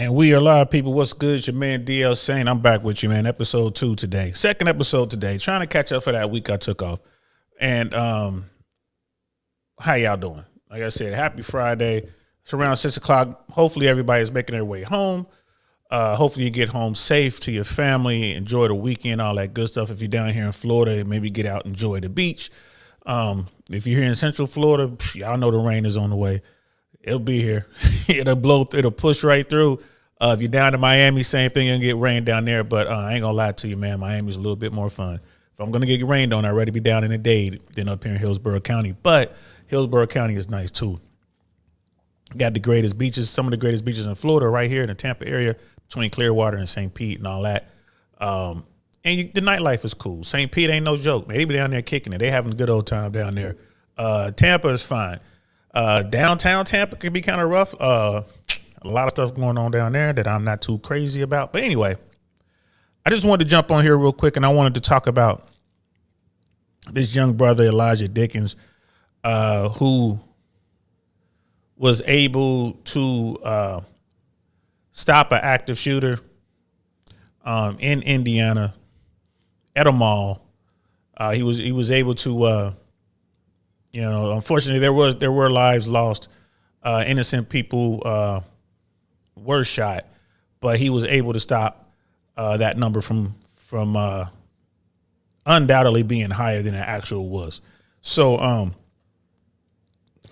And we are live, people. What's good? It's your man DL Saint. I'm back with you, man. Episode 2 today. Second episode today. Trying to catch up for that week I took off. And how y'all doing? Like I said, happy Friday. It's around 6 o'clock. Hopefully everybody's making their way home. Hopefully you get home safe to your family. Enjoy the weekend, all that good stuff. If you're down here in Florida, maybe get out and enjoy the beach. If you're here in Central Florida, y'all know the rain is on the way. It'll be here. It'll blow. It'll push right through. If you're down in Miami, same thing. You'll get rain down there. But I ain't going to lie to you, man. Miami's a little bit more fun. If I'm going to get rained on, I'd rather be down in the Dade than up here in Hillsborough County. But Hillsborough County is nice, too. Got the greatest beaches, some of the greatest beaches in Florida right here in the Tampa area between Clearwater and St. Pete and all that. The nightlife is cool. St. Pete ain't no joke, man. They be down there kicking it. They having a good old time down there. Tampa is fine. Downtown Tampa can be kind of rough. A lot of stuff going on down there that I'm not too crazy about. But anyway, I just wanted to jump on here real quick, and I wanted to talk about this young brother, Elisjsha Dickens, who was able to stop an active shooter in Indiana at a mall. He was able to unfortunately there were lives lost. Innocent people were shot, but he was able to stop that number from undoubtedly being higher than it actually was. So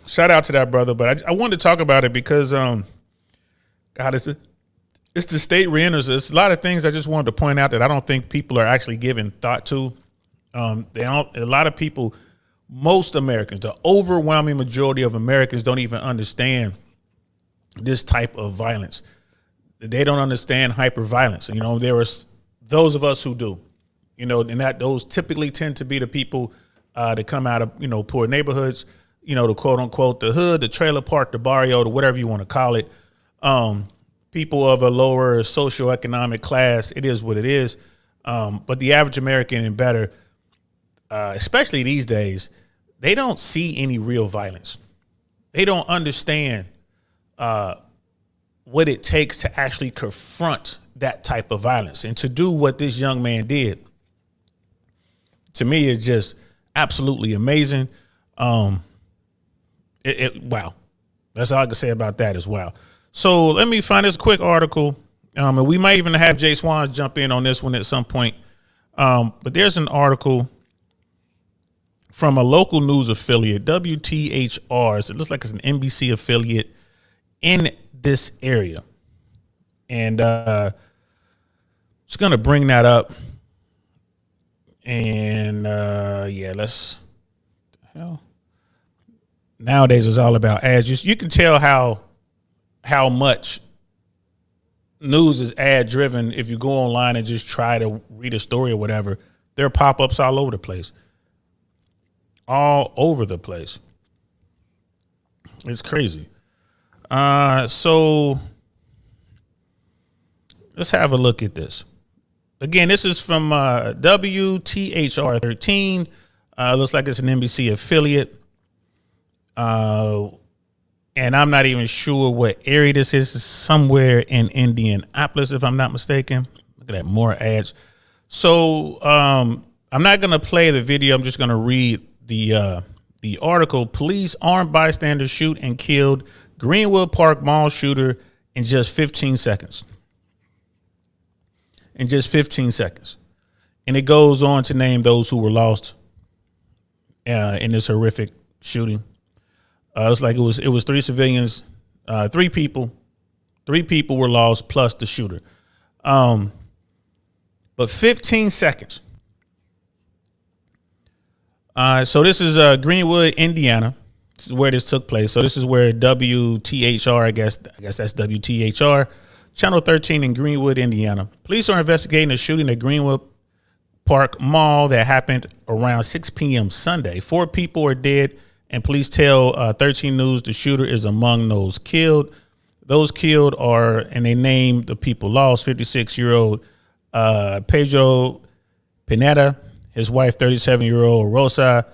shout out to that brother. But I wanted to talk about it because God, it's the state reenters. There's a lot of things I just wanted to point out that I don't think people are actually giving thought to. A lot of people, most Americans, the overwhelming majority of Americans don't even understand this type of violence. They don't understand hyper-violence. There are those of us who do, and that those typically tend to be the people that come out of, poor neighborhoods, the quote unquote, the hood, the trailer park, the barrio, the whatever you want to call it. People of a lower socioeconomic class, it is what it is. But the average American and better, especially these days, they don't see any real violence. They don't understand what it takes to actually confront that type of violence and to do what this young man did. To me, it's just absolutely amazing. Wow. That's all I can say about that as well. So let me find this quick article. And we might even have Jay Swans jump in on this one at some point. But there's an article from a local news affiliate, WTHR. So it looks like it's an NBC affiliate in this area. And just going to bring that up. And let's, nowadays it's all about ads. You can tell how much news is ad driven. If you go online and just try to read a story or whatever, there are pop-ups all over the place. All over the place. It's crazy. So let's have a look at this. Again, this is from WTHR 13. Looks like it's an NBC affiliate. And I'm not even sure what area this is. It's somewhere in Indianapolis, if I'm not mistaken. Look at that, more ads. So I'm not going to play the video. I'm just going to read the article. Police armed bystanders shoot and killed Greenwood Park mall shooter in just 15 seconds. In just 15 seconds. And it goes on to name those who were lost in this horrific shooting. It's like it was 3 civilians, 3 people. 3 people were lost plus the shooter. But 15 seconds. So this is Greenwood, Indiana. This is where this took place. So this is where WTHR, I guess that's WTHR, Channel 13 in Greenwood, Indiana. Police are investigating a shooting at Greenwood Park Mall that happened around 6 p.m. Sunday. 4 people are dead, and police tell 13 News the shooter is among those killed. Those killed are, and they named the people lost, 56-year-old Pedro Pineda, his wife, 37-year-old Rosa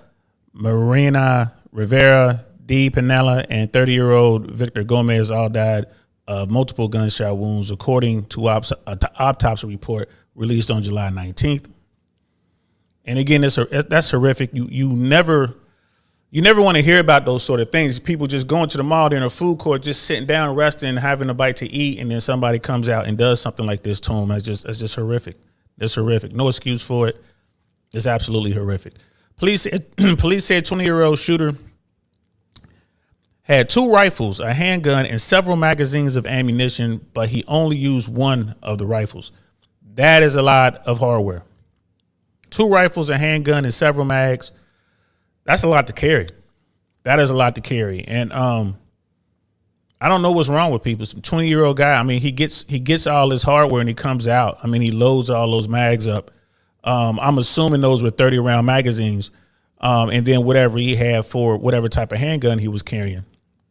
Marina Rivera, D. Pinella, and 30-year-old Victor Gomez all died of multiple gunshot wounds, according to autopsy report released on July 19th. And again, that's horrific. You never want to hear about those sort of things. People just going to the mall, they're in a food court, just sitting down, resting, having a bite to eat, and then somebody comes out and does something like this to them. That's just horrific. It's horrific. No excuse for it. It's absolutely horrific. Police said 20-year-old shooter had 2 rifles, a handgun, and several magazines of ammunition, but he only used one of the rifles. That is a lot of hardware. 2 rifles, a handgun, and several mags. That's a lot to carry. That is a lot to carry. And I don't know what's wrong with people. Some 20-year-old guy, I mean, he gets all his hardware and he comes out. I mean, he loads all those mags up. I'm assuming those were 30-round magazines. And then whatever he had for whatever type of handgun he was carrying.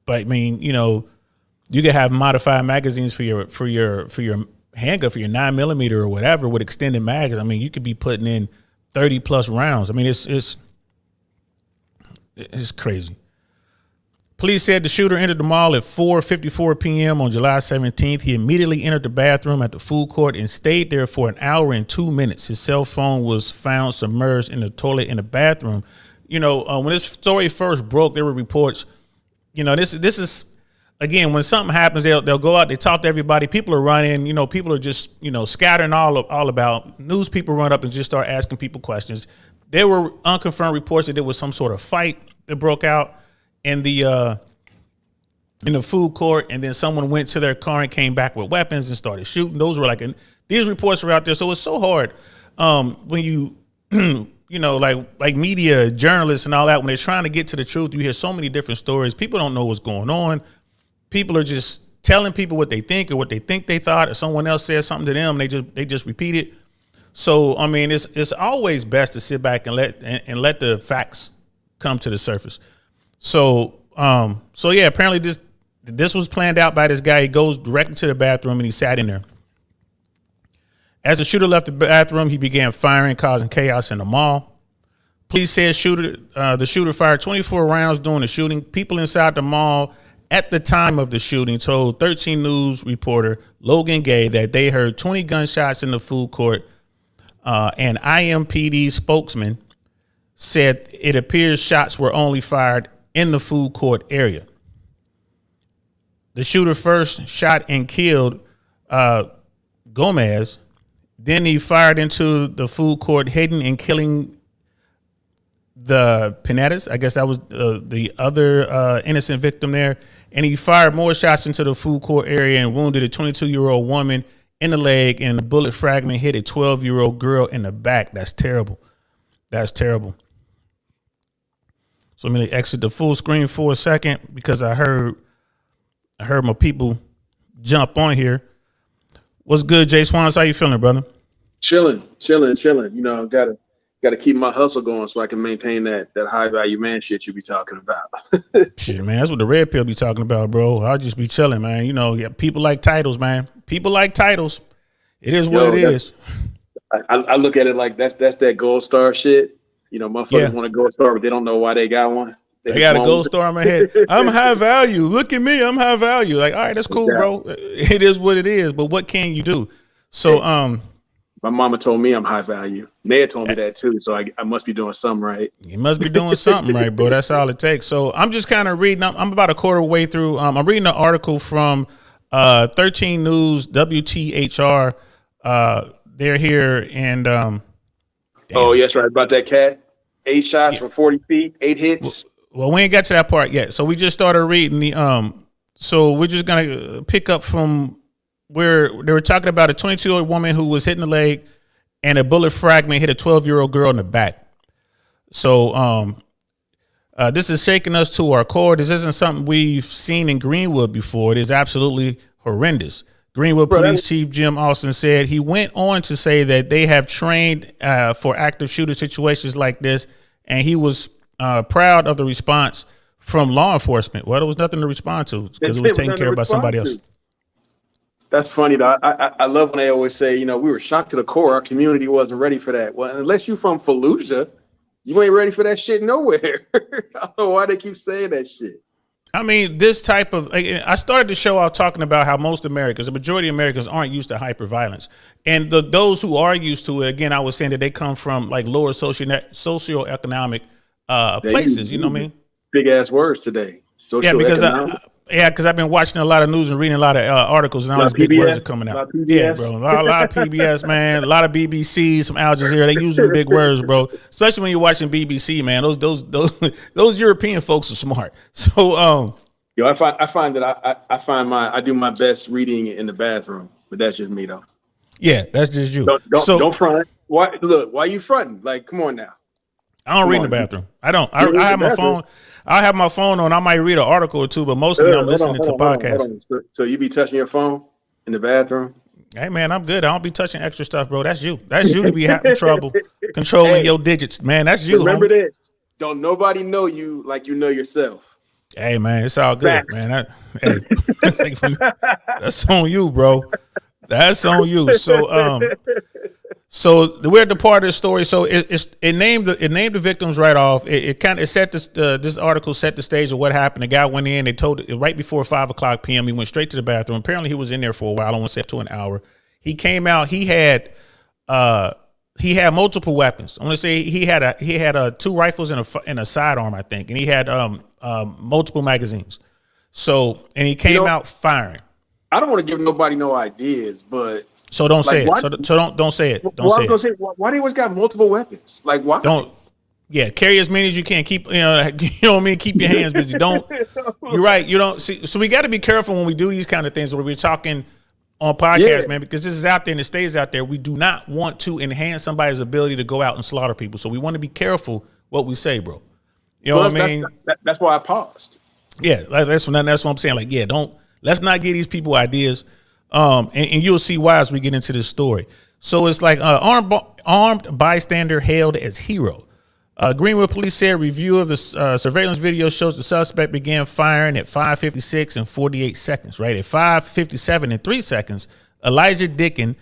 But I mean, you know, you could have modified magazines for your handgun, for your 9mm or whatever with extended mags. I mean, you could be putting in 30 plus rounds. I mean, it's crazy. Police said the shooter entered the mall at 4:54 p.m. on July 17th. He immediately entered the bathroom at the food court and stayed there for 1 hour and 2 minutes. His cell phone was found submerged in the toilet in the bathroom. You know, when this story first broke, there were reports. You know, this is, again, when something happens, they'll go out, they talk to everybody. People are running, you know, people are just, you know, scattering all about. News people run up and just start asking people questions. There were unconfirmed reports that there was some sort of fight that broke out in the food court, and then someone went to their car and came back with weapons and started shooting. Those were these reports were out there. So it's so hard when you, you know, like media, journalists and all that, when they're trying to get to the truth, you hear so many different stories. People don't know what's going on. People are just telling people what they think or what they think they thought, or someone else says something to them. They just repeat it. So, I mean, it's always best to sit back and let the facts come to the surface. So yeah, apparently this was planned out by this guy. He goes directly to the bathroom and he sat in there. As the shooter left the bathroom, he began firing, causing chaos in the mall. Police said the shooter fired 24 rounds during the shooting. People inside the mall at the time of the shooting told 13 News reporter Logan Gay that they heard 20 gunshots in the food court. And IMPD spokesman said it appears shots were only fired in the food court area. The shooter first shot and killed Gomez. Then he fired into the food court, hitting and killing the Pinedas. I guess that was the other innocent victim there. And he fired more shots into the food court area and wounded a 22-year-old woman in the leg, and a bullet fragment hit a 12-year-old girl in the back. That's terrible. That's terrible. So I'm going to exit the full screen for a second because I heard my people jump on here. What's good, Jay Swans? How you feeling, brother? Chilling. You know, gotta keep my hustle going so I can maintain that high value man shit you be talking about. Shit, man, that's what the red pill be talking about, bro. I'll just be chilling, man. You know, yeah, people like titles, man. People like titles. It is what it is. I look at it like that's that gold star shit. You know, motherfuckers want a gold star, but they don't know why they got one. They got a gold star on my head. I'm high value. Look at me. I'm high value. Like, all right, that's cool, bro. It is what it is. But what can you do? So, my mama told me I'm high value. Naya told me that too. So I must be doing something right. You must be doing something right, bro. That's all it takes. So I'm just kind of reading. I'm about a quarter way through. I'm reading an article from 13 News WTHR. They're here and oh, yes, right. About that cat. 8 shots from 40 feet, 8 hits. Well, we ain't got to that part yet. So we just started reading the so we're just gonna pick up from where they were talking about a 22-year-old woman who was hit in the leg and a bullet fragment hit a 12-year-old girl in the back. So this is shaking us to our core. This isn't something we've seen in Greenwood before. It is absolutely horrendous. Greenwood Police Chief Jim Austin said he went on to say that they have trained for active shooter situations like this, and he was proud of the response from law enforcement. Well, there was nothing to respond to because it was taken care of by somebody else. That's funny, though. I love when they always say, you know, we were shocked to the core. Our community wasn't ready for that. Well, unless you're from Fallujah, you ain't ready for that shit nowhere. I don't know why they keep saying that shit. I mean, this type of, I started the show out talking about how most Americans, the majority of Americans aren't used to hyperviolence. And those who are used to it, again, I was saying that they come from like lower socioeconomic places, you know what I mean? Big ass words today. Yeah, because I've been watching a lot of news and reading a lot of articles, and all these big words are coming out. Yeah, bro, a lot of PBS, man, a lot of BBC, some Al Jazeera. They use them big words, bro. Especially when you're watching BBC, man. Those European folks are smart. So, I find that I do my best reading in the bathroom, but that's just me though. Yeah, that's just you. Don't front. Why are you fronting? Like, come on now. I don't read in the bathroom. I don't. I have my phone. I have my phone on. I might read an article or two, but mostly I'm listening to podcasts. So you be touching your phone in the bathroom? Hey man, I'm good. I don't be touching extra stuff, bro. That's you. That's you to be having trouble controlling your digits, man. That's you. Remember this. Don't nobody know you like you know yourself. Hey man, it's all good, man. That's on you, bro. That's on you. So we're at the part of the story. So it named the victims right off. It set this article set the stage of what happened. The guy went in. They told it right before 5:00 p.m. He went straight to the bathroom. Apparently he was in there for a while. I don't want to say up to an hour. He came out. He had multiple weapons. I want to say he had 2 rifles and a sidearm, I think, and he had multiple magazines. So and he came out firing. I don't want to give nobody no ideas, but. So don't say it. So don't say it. Don't say it. Why do you always got multiple weapons? Like why? Yeah, carry as many as you can. Keep you know what I mean. Keep your hands busy. Don't. You're right. You don't see. So we got to be careful when we do these kind of things. Where we're talking on podcasts, man, because this is out there and it stays out there. We do not want to enhance somebody's ability to go out and slaughter people. So we want to be careful what we say, bro. You know what I mean? That's why I paused. Yeah, that's what I'm saying. Like, yeah, let's not give these people ideas. And you'll see why as we get into this story. So it's like armed bystander hailed as hero. Greenwood police said review of the surveillance video shows the suspect began firing at 5:56 and 48 seconds. Right at 5:57 and 3 seconds, Elisjsha Dicken,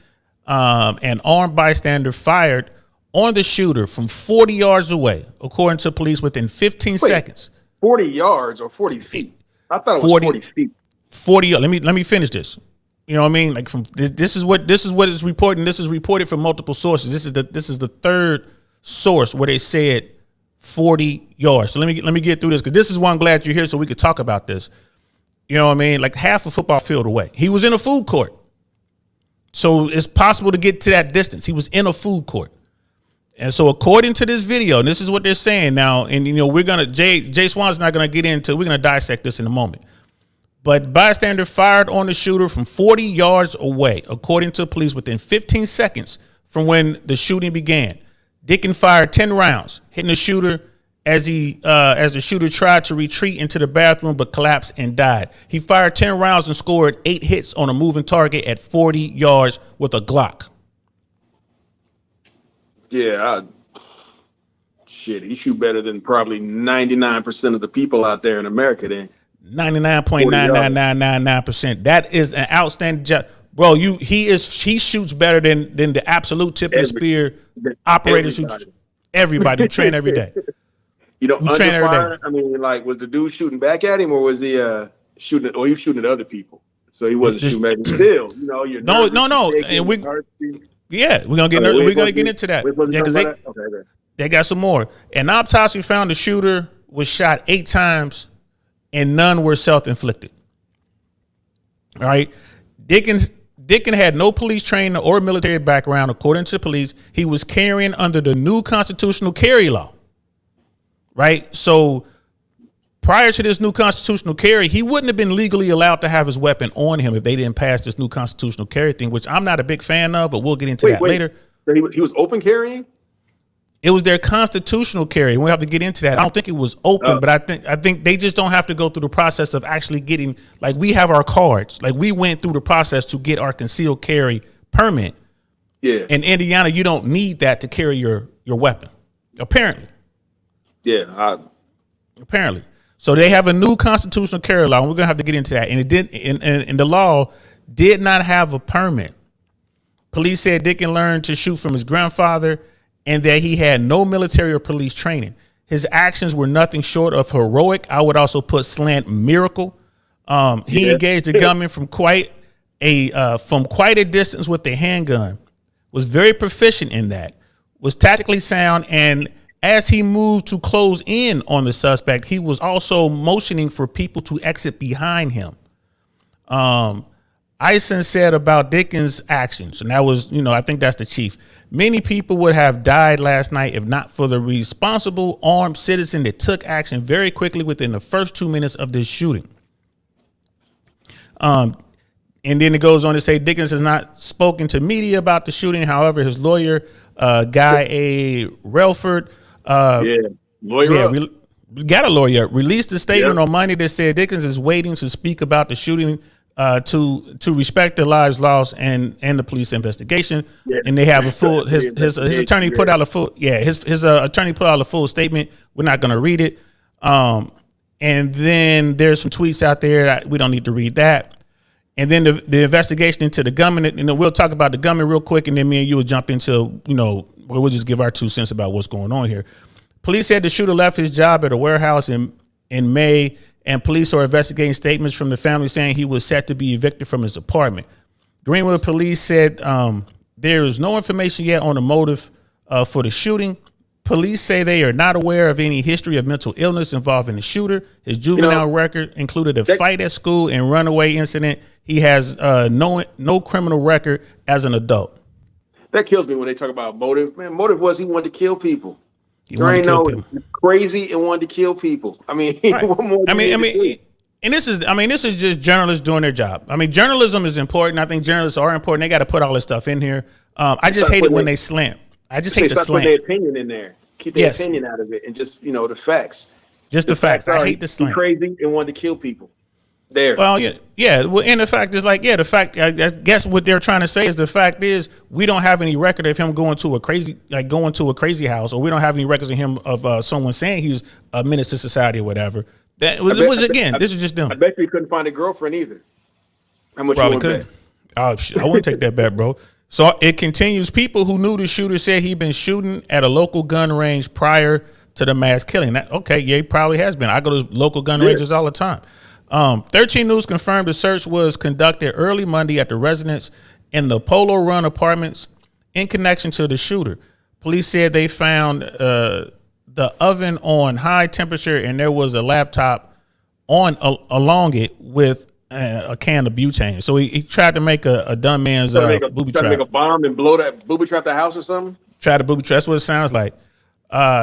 an armed bystander, fired on the shooter from 40 yards away, according to police. Within 15 seconds. 40 yards or 40 feet? I thought it was 40 feet. 40. Let me finish this. You know what I mean? Like this is what is reported. This is reported from multiple sources. This is the third source where they said 40 yards. So let me get through this because this is why I'm glad you're here so we could talk about this. You know what I mean? Like half a football field away. He was in a food court. So it's possible to get to that distance. He was in a food court. And so according to this video, and this is what they're saying now, and we're gonna Jay Swan's not gonna get into, we're gonna dissect this in a moment. But bystander fired on the shooter from 40 yards away, according to police, within 15 seconds from when the shooting began. Dicken fired 10 rounds, hitting the shooter as the shooter tried to retreat into the bathroom but collapsed and died. He fired 10 rounds and scored 8 hits on a moving target at 40 yards with a Glock. Yeah, he shoot better than probably 99% of the people out there in America then. 99.99999%. That is an outstanding job, bro. He shoots better than the absolute tip of the spear operators who everybody who train every day. Train every day. I mean, like, was the dude shooting back at him, or was he shooting? Or he was shooting at other people, so he wasn't shooting back. Still, you're no. And we're gonna get into that. Yeah, because they got some more. An autopsy found the shooter was shot 8 times. And none were self-inflicted. All right. Dicken had no police training or military background. According to police, he was carrying under the new constitutional carry law. Right. So prior to this new constitutional carry, he wouldn't have been legally allowed to have his weapon on him if they didn't pass this new constitutional carry thing, which I'm not a big fan of, but we'll get into that later. So he was open carrying? It was their constitutional carry. We'll have to get into that. I don't think it was open, but I think they just don't have to go through the process of actually getting, like, we have our cards. Like, we went through the process to get our concealed carry permit. Yeah. In Indiana, you don't need that to carry your weapon, apparently. Yeah. Apparently. So they have a new constitutional carry law, and we're gonna have to get into that. And it did, and the law did not have a permit. Police said Dicken learned to shoot from his grandfather, and that he had no military or police training. His actions were nothing short of heroic. I would also put slant miracle. He engaged the gunman from quite a distance with a handgun. Was very proficient in that. Was tactically sound, and as he moved to close in on the suspect, he was also motioning for people to exit behind him. Eisen said about Dicken's actions, and that was, I think that's the chief. Many people would have died last night if not for the responsible armed citizen that took action very quickly within the first 2 minutes of this shooting. And then it goes on to say Dickens has not spoken to media about the shooting. However, his lawyer, Guy A. Relford, got a lawyer, released a statement on Monday that said Dickens is waiting to speak about the shooting to respect the lives lost and the police investigation. And they have a full his attorney put out a full his attorney put out a full statement. We're not going to read it. And then there's some tweets out there. We don't need to read that. And then the investigation into the gunman, and we'll talk about the gunman real quick, and then me and you will jump into, we'll just give our 2 cents about what's going on here. Police said the shooter left his job at a warehouse in May, and police are investigating statements from the family saying he was set to be evicted from his apartment. Greenwood police said there is no information yet on the motive for the shooting. Police say they are not aware of any history of mental illness involving the shooter. His juvenile record included a fight at school and runaway incident. He has no criminal record as an adult. That kills me when they talk about motive. Man, motive was he wanted to kill people. There ain't no crazy and wanted to kill people. I mean, and this is just journalists doing their job. I mean, journalism is important. I think journalists are important. They got to put all this stuff in here. I just hate it when they slant. I just hate the slant. Put their opinion in there. Keep their opinion out of it, and just the facts. Just the facts. I hate the slant. Crazy and wanted to kill people. There. Well, yeah. Well, and the fact is, the fact. I guess what they're trying to say is the fact is we don't have any record of him going to a crazy house, or we don't have any records of him of someone saying he's a menace to society or whatever. This is just them. I bet you couldn't find a girlfriend either. How much probably you could. Oh shit! I wouldn't take that bet, bro. So it continues. People who knew the shooter said he'd been shooting at a local gun range prior to the mass killing. He probably has been. I go to local gun ranges all the time. 13 News confirmed the search was conducted early Monday at the residence in the Polo Run apartments in connection to the shooter. Police said they found the oven on high temperature, and there was a laptop along it with a can of butane. So he tried to make a dumb man's booby trap. Try to make a bomb and booby trap the house or something? Try to booby trap. That's what it sounds like.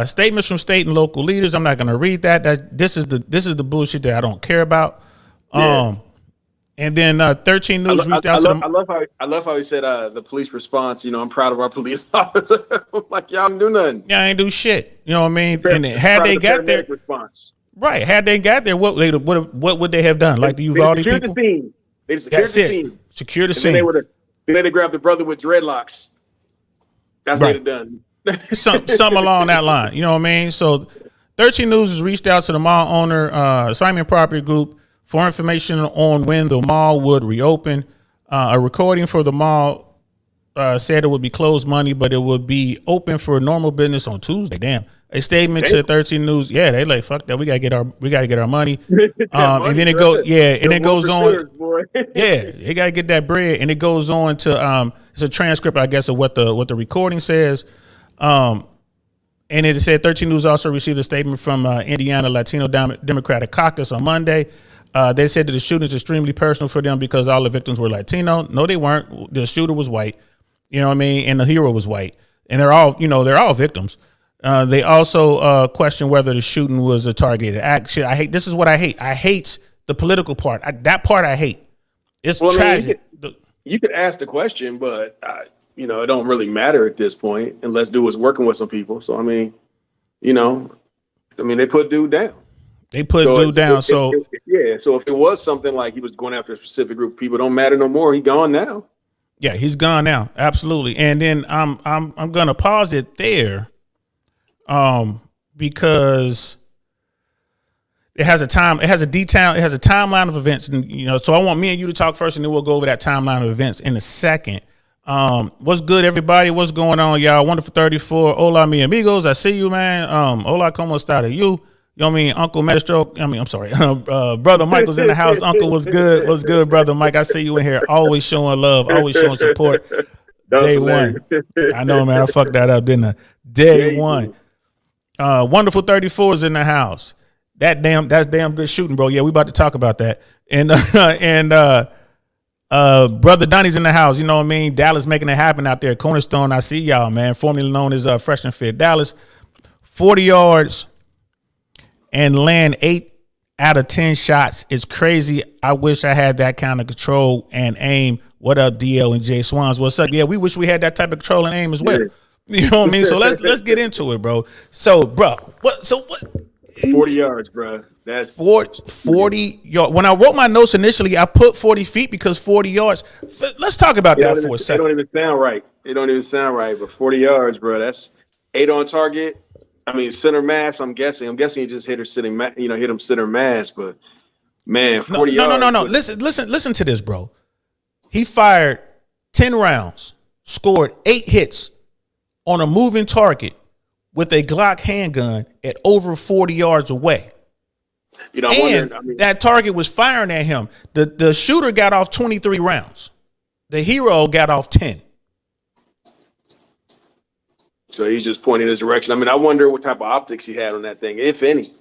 Statements from state and local leaders. I'm not going to read that. This is the bullshit that I don't care about. And then 13 News reached out to them. I love how he said the police response. I'm proud of our police officer. Like y'all didn't do nothing. Yeah, I ain't do shit. You know what I mean? And had they got their response, right? Had they got there, what would they have done? Like the Uvalde people? The scene. They secured the scene. Secure the scene. Then they grabbed the brother with dreadlocks. That's what they'd done. Something along that line. You know what I mean? So 13 News has reached out to the mall owner, Simon Property Group, for information on when the mall would reopen. A recording for the mall said it would be closed Monday, but it would be open for normal business on Tuesday. Damn. A statement to 13 News. Yeah, they like, fuck that. We gotta get our money. And then it goes on. They gotta get that bread. And it goes on to it's a transcript, I guess, of what the recording says. And it said 13 News also received a statement from Indiana Latino Democratic Caucus on Monday. They said that the shooting is extremely personal for them because all the victims were Latino. No, they weren't. The shooter was white. You know what I mean? And the hero was white. And they're all victims. They also question whether the shooting was a targeted act. This is what I hate. I hate the political part. That part I hate. It's tragic. You could ask the question, but it don't really matter at this point unless dude was working with some people. So they put dude down. So if it was something like he was going after a specific group of people, don't matter no more. He's gone now. Yeah, he's gone now. Absolutely. And then I'm gonna pause it there, because it has a timeline of events, and so I want me and you to talk first, and then we'll go over that timeline of events in a second. What's good, everybody? What's going on, y'all? Wonderful 34. Hola, mi amigos. I see you, man. Hola, como está? You? You know what I mean? Uncle Maestro. I'm sorry. Brother Michael's in the house. Uncle, what's good? What's good, brother Mike? I see you in here. Always showing love. Always showing support. Day one. I know, man. I fucked that up, didn't I? Day one. Wonderful 34 is in the house. That's damn good shooting, bro. Yeah, we about to talk about that. Brother Donnie's in the house. You know what I mean? Dallas making it happen out there. Cornerstone, I see y'all, man. Formerly known as Fresh and Fit Dallas. 40 yards and land 8 out of 10 shots. It's crazy. I wish I had that kind of control and aim. What up, DL and Jay Swans? What's up? Yeah, we wish we had that type of control and aim as well. You know what I mean? So let's get into it, bro. So, bro, what? 40 yards, bro. That's 40 yards. When I wrote my notes initially, I put 40 feet because 40 yards. Let's talk about that for a second. It don't even sound right. But 40 yards, bro. That's 8 on target. I mean, center mass. I'm guessing you just hit her sitting. Hit him center mass. But man, 40 yards. No. Listen to this, bro. He fired 10 rounds, scored 8 hits on a moving target with a Glock handgun at over 40 yards away. That target was firing at him. The shooter got off 23 rounds. The hero got off 10. So he's just pointing his direction. I mean, I wonder what type of optics he had on that thing, if any.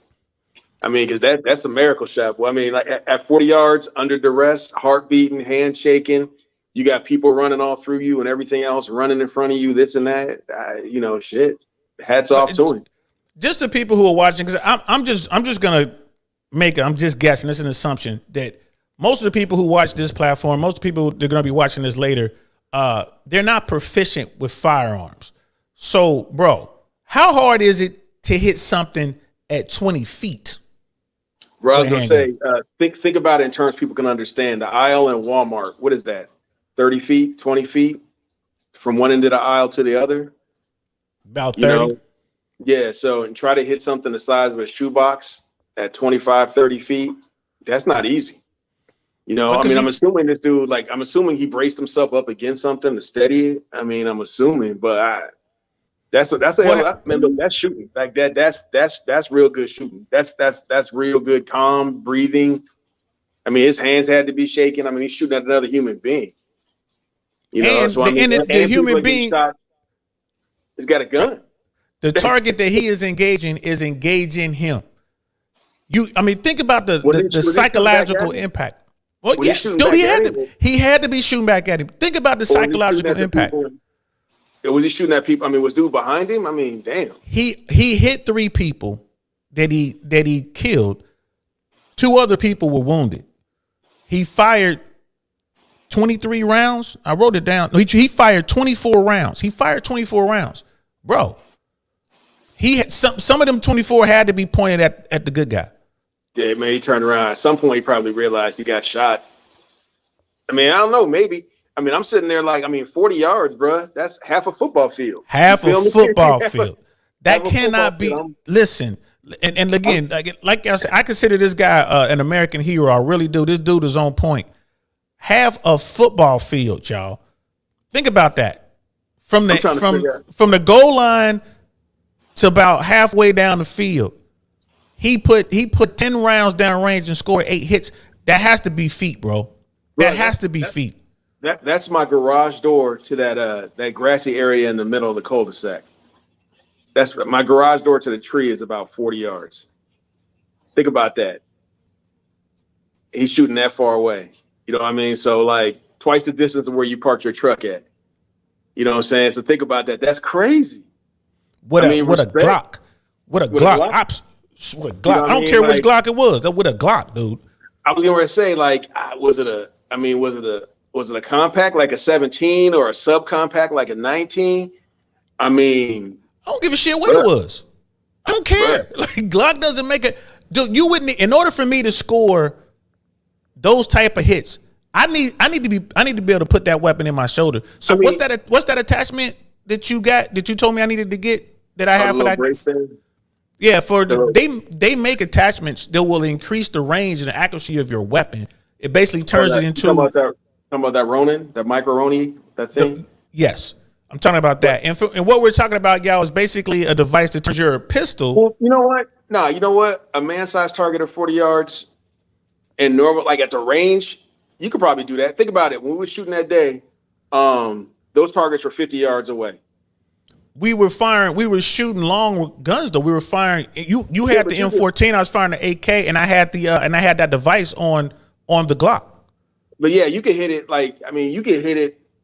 I mean, because that's a miracle shot. Well, I mean, like at 40 yards, under duress, heart beating, hand shaking, you got people running all through you and everything else running in front of you, this and that. Shit. Hats off to him. Just the people who are watching, because I'm just gonna I'm just guessing. It's an assumption that most of the people who watch this platform, most of the people they're gonna be watching this later, they're not proficient with firearms. So, bro, how hard is it to hit something at 20 feet? Bro, I was gonna say, think about it in terms people can understand. The aisle in Walmart, what is that? 30 feet, 20 feet from one end of the aisle to the other? About 30. Yeah, so and try to hit something the size of a shoebox at 25, 30 feet. That's not easy. I'm assuming this dude, I'm assuming he braced himself up against something to steady it. I mean, I'm assuming, but that's shooting. Like that's real good shooting. That's real good calm breathing. I mean, his hands had to be shaking. I mean, he's shooting at another human being. The human being has got a gun. The target that he is engaging him. Think about the psychological impact. Well, yeah, dude, he had to be shooting back at him. Think about the psychological impact. Was he shooting at people? I mean, was dude behind him? I mean, damn. He hit 3 people that he killed. 2 other people were wounded. He fired 23 rounds. I wrote it down. He fired 24 rounds. Bro. He had some of them 24 had to be pointed at the good guy. Yeah, man, he turned around. At some point, he probably realized he got shot. I mean, I don't know, maybe. I mean, I'm sitting there 40 yards, bro. That's half a football field. Half a football field. That cannot be. Listen, and again, like I said, I consider this guy an American hero. I really do. This dude is on point. Half a football field, y'all. Think about that. From the goal line to about halfway down the field, he put 10 rounds down range and scored 8 hits. That has to be feet, bro. That has to be feet. That's my garage door to that grassy area in the middle of the cul-de-sac. That's my garage door to the tree is about 40 yards. Think about that. He's shooting that far away. You know what I mean? So twice the distance of where you parked your truck at. You know what I'm saying? So think about that. That's crazy. What a Glock. What a Glock. What a Glock. I don't care which Glock it was. With a Glock, dude. I was going to say, was it a compact like a 17 or a subcompact like a 19? I mean, I don't give a shit what it was. I don't care. Glock doesn't make it. Dude, you wouldn't. In order for me to score those type of hits, I need to be able to put that weapon in my shoulder. So what's that attachment that you got that you told me I needed to get that I have for that? Yeah, they make attachments that will increase the range and the accuracy of your weapon. It basically turns it into. Talking about that Ronin, that micro Ronin, That thing? Yes. I'm talking about that. And what we're talking about, y'all, is basically a device that turns your pistol. Well, you know what? No, you know what? A man-sized target of 40 yards and normal, like at the range, you could probably do that. Think about it. When we were shooting that day, those targets were 50 yards away. We were shooting long guns though. We were firing. You had the M14. I was firing the AK, and I had that device on the Glock. But yeah, you could hit it you could hit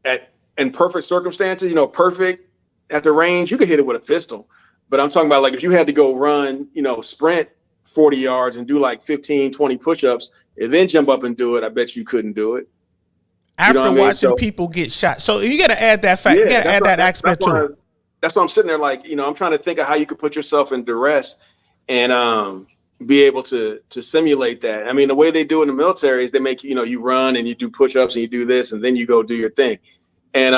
it in perfect circumstances, perfect at the range. You could hit it with a pistol. But I'm talking about like if you had to go run, sprint 40 yards and do like 15, 20 push-ups and then jump up and do it, I bet you couldn't do it. After watching people get shot. So you got to add that fact. Yeah, you got to add that aspect to it. That's why I'm sitting there like, I'm trying to think of how you could put yourself in duress and be able to simulate that. I mean, the way they do it in the military is they make, you run and you do push-ups and you do this and then you go do your thing. And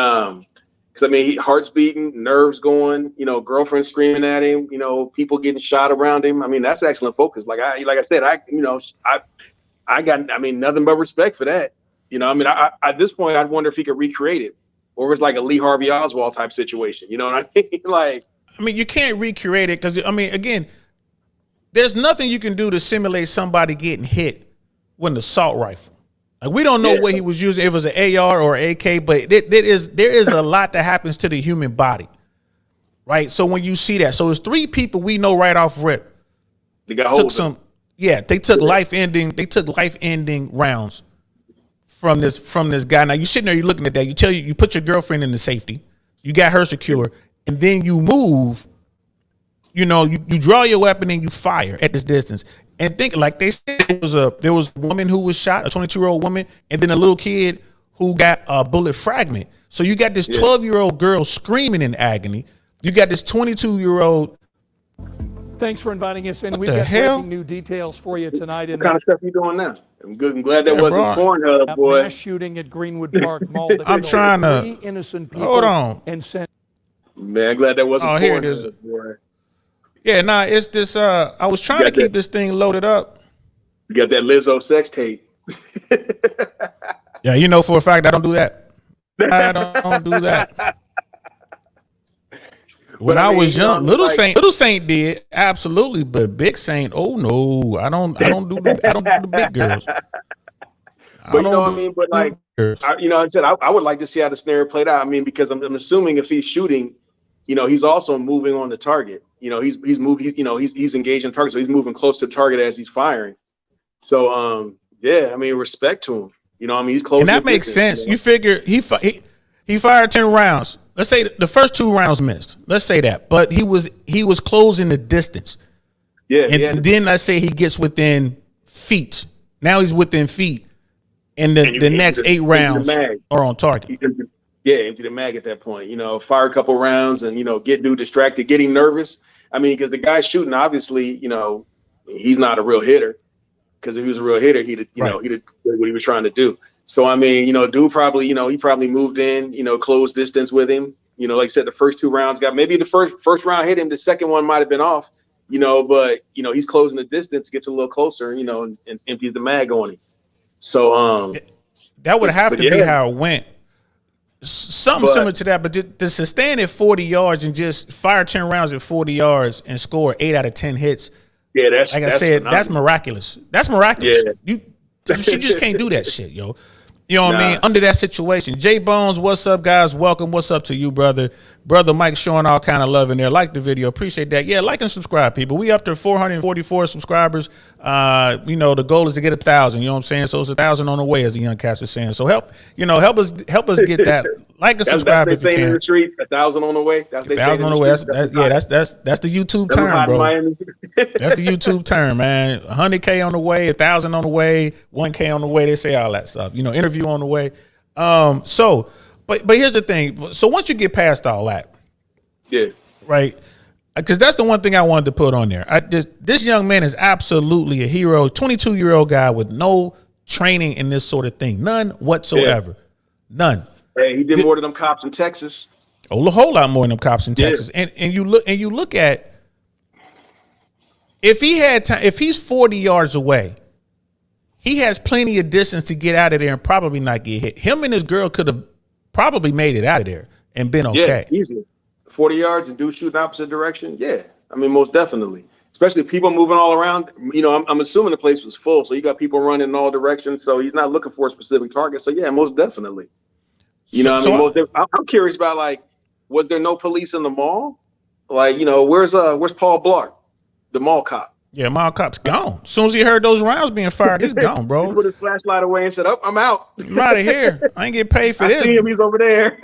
because I mean, heart's beating, nerves going, girlfriend screaming at him, people getting shot around him. I mean, that's excellent focus. Like I said, I got nothing but respect for that. At this point, I'd wonder if he could recreate it. Or it was like a Lee Harvey Oswald type situation. You know what I mean? Like, I mean, you can't recreate it because, again, there's nothing you can do to simulate somebody getting hit with an assault rifle. Like, we don't know what he was using, if it was an AR or AK, but there is a lot that happens to the human body, right? So when you see that, so it's 3 people we know right off rip. They took life-ending rounds from this guy. Now you sitting there, you're looking at that. You put your girlfriend in the safety. You got her secure, and then you move. You draw your weapon and you fire at this distance. And think like they said, there was a woman who was shot, a 22-year-old woman, and then a little kid who got a bullet fragment. So you got this 12-year-old girl screaming in agony. You got this 22-year-old. Thanks for inviting us in. We've got breaking new details for you tonight. What kind of stuff you doing now? I'm good. I'm glad that wasn't Pornhub, boy. Mass shooting at Greenwood Park Mall. I'm trying to. 3 innocent people. Hold on. Man, glad that wasn't Pornhub. Here it is. Boy. Yeah, it's this. I was trying to keep this thing loaded up. You got that Lizzo sex tape. Yeah, for a fact I don't do that. I don't do that. When I was young, Little Saint did absolutely, but Big Saint, oh no, I don't do the big girls. But you know what I mean? But like, I said, I would like to see how the scenario played out. I mean, because I'm assuming if he's shooting, he's also moving on the target. He's moving. He's engaging target, so he's moving close to the target as he's firing. So, respect to him. He's close. And that makes sense. You figure he fired 10 rounds. Let's say the first 2 rounds missed. Let's say that, but he was closing the distance. Yeah, and then let's say he gets within feet. Now he's within feet, and the next 8 rounds are on target. Empty the mag at that point. Fire a couple rounds and get dude distracted, getting nervous. I mean, because the guy shooting, obviously, he's not a real hitter. Because if he was a real hitter, he'd do what he was trying to do. So I mean, dude probably, he probably moved in, close distance with him. Like I said, the first 2 rounds maybe the first round hit him. The second one might have been off, but he's closing the distance, gets a little closer, and empties the mag on him. So that would have to be how it went. Something similar to that, but to sustain at 40 yards and just fire 10 rounds at 40 yards and score 8 out of 10 hits. Yeah, that's phenomenal. That's miraculous. That's miraculous. Yeah. You just can't do that shit, yo. You know what I mean? Under that situation. J Bones, what's up, guys? Welcome. What's up to you, brother? Brother Mike showing all kind of love in there. Like the video. Appreciate that. Yeah, like and subscribe, people. We up to 444 subscribers. The goal is to get 1,000. You know what I'm saying? So it's 1,000 on the way, as the young cats are saying. So help us get that. Like and subscribe if you can. In the street, 1,000 on the way. 1,000 on the way. That's the YouTube term, bro. That's the YouTube term, man. 100K on the way, 1,000 on the way, 1K on the way. They say all that stuff. Interview on the way. But here's the thing. So once you get past all that, right? Because that's the one thing I wanted to put on there. This young man is absolutely a hero. 22-year-old guy with no training in this sort of thing, none whatsoever, none. Hey, he did more than them cops in Texas. A whole lot more than them cops in Texas. And you look at if he had time, if he's 40 yards away, he has plenty of distance to get out of there and probably not get hit. Him and his girl could have probably made it out of there and been okay. Yeah, easily. 40 yards and do shoot in opposite direction. Yeah, I mean, most definitely. Especially people moving all around. You know, I'm assuming the place was full, so you got people running in all directions. So he's not looking for a specific target. So yeah, most definitely. You know, I'm curious about, like, was there no police in the mall? Like, you know, where's Paul Blart, the mall cop? Yeah, mall cop's gone. As soon as he heard those rounds being fired, he's gone, bro. He put his flashlight away and said, "Oh, I'm out. I'm out of here. I ain't getting paid for this." I see him. He's over there.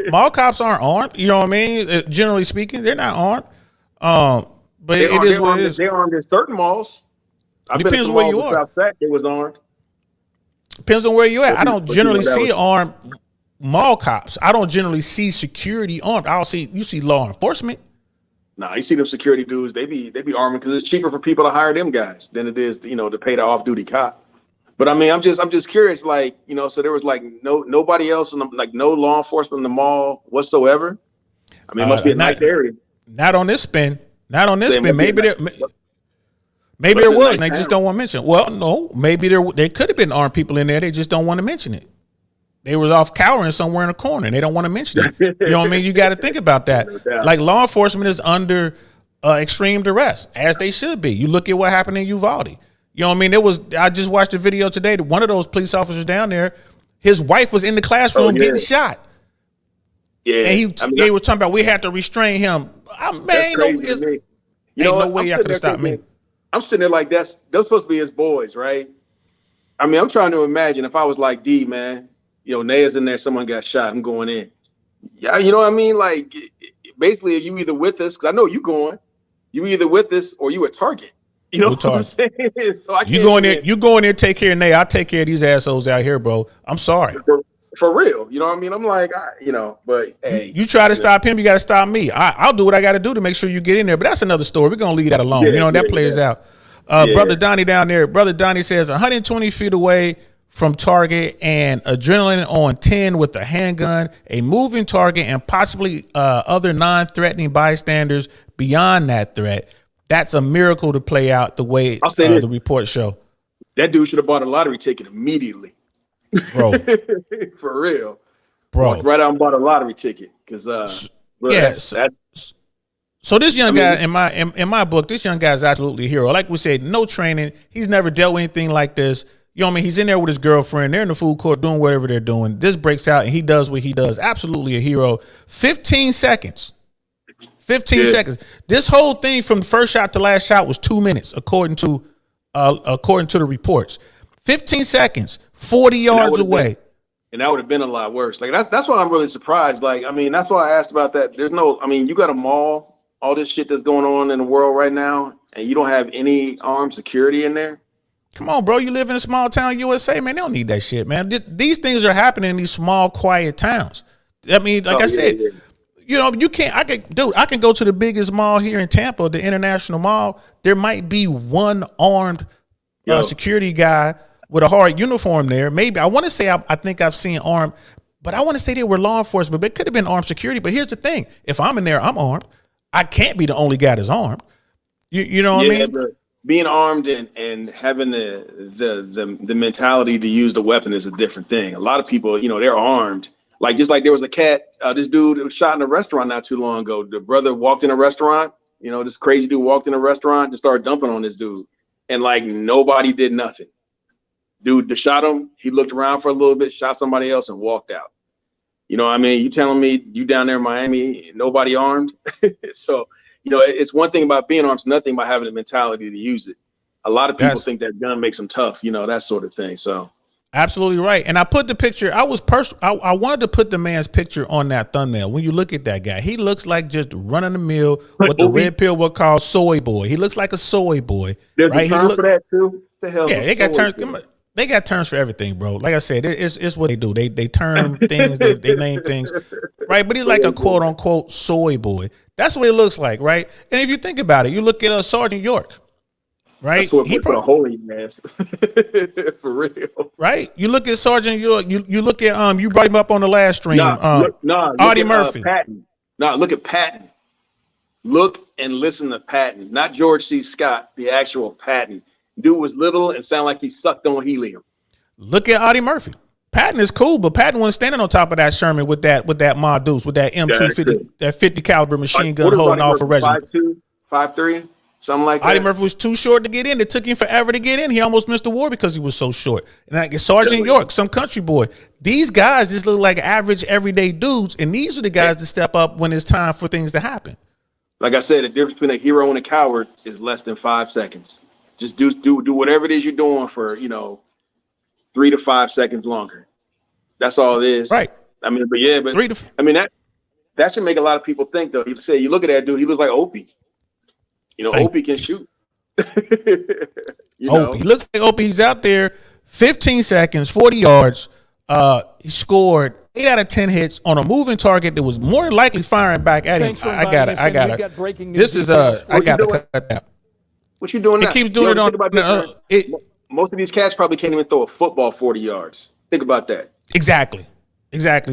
Mall cops aren't armed. You know what I mean? Generally speaking, they're not armed. But it is what it is. They're armed in certain malls. Depends where you are. It was armed. Depends on where you at. I don't generally see armed mall cops. I don't generally see security armed. You see law enforcement. Nah, you see them security dudes. They be arming because it's cheaper for people to hire them guys than it is, you know, to pay the off-duty cop. But I mean, I'm just curious, like, you know, so there was like nobody else in like no law enforcement in the mall whatsoever. I mean, it must be a nice area. Not on this spin. Not on this spin. Maybe there was, and they just don't want to mention it. Well, no, maybe there could have been armed people in there. They just don't want to mention it. They were off cowering somewhere in a corner, and they don't want to mention it. You know what I mean? You got to think about that. Like, law enforcement is under extreme duress, as they should be. You look at what happened in Uvalde. You know what I mean? I just watched a video today. One of those police officers down there, his wife was in the classroom getting shot. Yeah, and he was talking about we had to restrain him. Ain't no way y'all could have stopped me. I'm sitting there like those supposed to be his boys, right? I mean, I'm trying to imagine if I was like D, man. You know, Naya's in there, someone got shot, I'm going in. Yeah, you know what I mean? Like, basically, you either with us, because I know you going. You either with us or you a target. You know what I'm saying? So you go in there, take care of Naya. I'll take care of these assholes out here, bro. I'm sorry. For real. You know what I mean? I'm like, but hey. You try to stop him, you got to stop me. I'll do what I got to do to make sure you get in there. But that's another story. We're going to leave that alone. That plays out. Brother Donnie down there. Brother Donnie says 120 feet away from target and adrenaline on 10 with a handgun, a moving target, and possibly other non-threatening bystanders beyond that threat. That's a miracle to play out the way the reports show. That dude should have bought a lottery ticket immediately. Bro. For real. Bro. Walked right out and bought a lottery ticket. Because so this young guy, in my book, this young guy is absolutely a hero. Like we said, no training. He's never dealt with anything like this. You know what I mean? He's in there with his girlfriend. They're in the food court doing whatever they're doing. This breaks out, and he does what he does. Absolutely a hero. 15 seconds. 15 seconds. This whole thing from the first shot to last shot was 2 minutes, according to the reports. 15 seconds, 40 yards away. And that would have been a lot worse. Like, that's why I'm really surprised. Like, I mean, that's why I asked about that. You got a mall, all this shit that's going on in the world right now, and you don't have any armed security in there. Come on, bro. You live in a small town, USA, man. They don't need that shit, man. These things are happening in these small, quiet towns. I mean, like I said, you know, I can go to the biggest mall here in Tampa, the International Mall. There might be one armed security guy with a hard uniform there. Maybe I want to say I think I've seen armed, but I want to say they were law enforcement, but it could have been armed security. But here's the thing: if I'm in there, I'm armed. I can't be the only guy that's armed. You know what I mean? But being armed and having the mentality to use the weapon is a different thing. A lot of people, you know, they're armed. Like, just like there was a cat, this dude was shot in a restaurant not too long ago. The brother walked in a restaurant, you know, this crazy dude walked in a restaurant and started dumping on this dude. And like, nobody did nothing. Dude shot him. He looked around for a little bit, shot somebody else and walked out. You know what I mean? You telling me you down there in Miami, nobody armed? So, you know, it's one thing about being armed, it's nothing about having the mentality to use it. A lot of people think that gun makes them tough, you know, that sort of thing. So absolutely right. And I put the picture, I wanted to put the man's picture on that thumbnail. When you look at that guy, he looks like just running the mill with the red pill would call soy boy. He looks like a soy boy. There's a term for that too? What the hell? Yeah, they got terms. They got terms for everything, bro. Like I said, it's what they do. They term things, they name things, right? But he's like a quote unquote soy boy. That's what it looks like, right? And if you think about it, you look at Sergeant York, right? That's what he put a hole in your ass. For real, right? You look at Sergeant York. You look at you brought him up on the last stream. Audie Murphy. Patton. Look at Patton. Look and listen to Patton, not George C. Scott, the actual Patton. Dude was little and sound like he sucked on helium. Look at Audie Murphy. Patton is cool, but Patton wasn't standing on top of that Sherman with that Ma Deuce, with that M250, that 50 caliber machine gun holding off a regiment. 5'2", 5'3", something like that. Audie Murphy was too short to get in. It took him forever to get in. He almost missed the war because he was so short. And like Sergeant York, some country boy. These guys just look like average, everyday dudes, and these are the guys that step up when it's time for things to happen. Like I said, the difference between a hero and a coward is less than 5 seconds. Just do whatever it is you're doing for 3 to 5 seconds longer. That's all it is. Right. I mean, that should make a lot of people think, though. You say, you look at that dude, he looks like Opie. Opie can shoot. Opie. He looks like Opie. He's out there 15 seconds, 40 yards. He scored 8 out of 10 hits on a moving target that was more than likely firing back at him. I got it. This is I got to cut that. What you doing now? It keeps doing it on. Most of these cats probably can't even throw a football 40 yards. Think about that. Exactly.